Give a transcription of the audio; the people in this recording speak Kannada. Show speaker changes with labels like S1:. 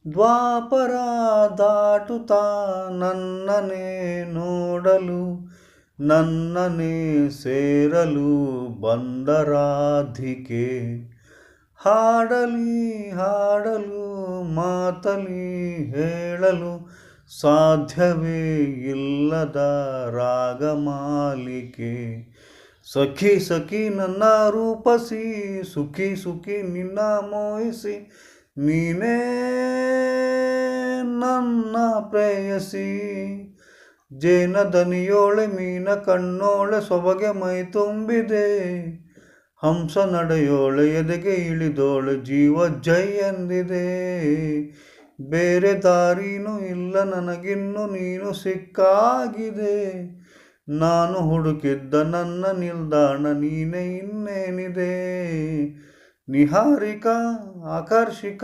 S1: ದ್ವಾಪರ ದಾಟುತ್ತಾ ನನ್ನನೇ ನೋಡಲು ನನ್ನನೇ ಸೇರಲು ಬಂದ ರಾಧಿಕೆ. ಹಾಡಲಿ ಹಾಡಲು ಮಾತಲಿ ಹೇಳಲು ಸಾಧ್ಯವೇ ಇಲ್ಲದ ರಾಗಮಾಲಿಕೆ. ಸಖಿ ಸಖಿ ನನ್ನ ರೂಪಸಿ, ಸುಖಿ ಸುಖಿ ನಿನ್ನ ಮೋಹಿಸಿ, ನೀನೇ ನನ್ನ ಪ್ರೇಯಸಿ. ಜೇನ ದನಿಯೋಳೆ ಮೀನ ಕಣ್ಣೋಳೆ ಸೊಬಗೆ ಮೈ ತುಂಬಿದೆ, ಹಂಸ ನಡೆಯೋಳೆ ಎದೆಗೆ ಇಳಿದೋಳೆ ಜೀವ ಜೈ ಎಂದಿದೆ. ಬೇರೆ ದಾರಿನೂ ಇಲ್ಲ ನನಗಿನ್ನು ನೀನು ಸಿಕ್ಕಾಗಿದೆ, ನಾನು ಹುಡುಕಿದ್ದ ನನ್ನ ನಿಲ್ದಾಣ ನೀನೆ ಇನ್ನೇನಿದೆ. ನಿಹಾರಿಕ ಆಕರ್ಷಿಕ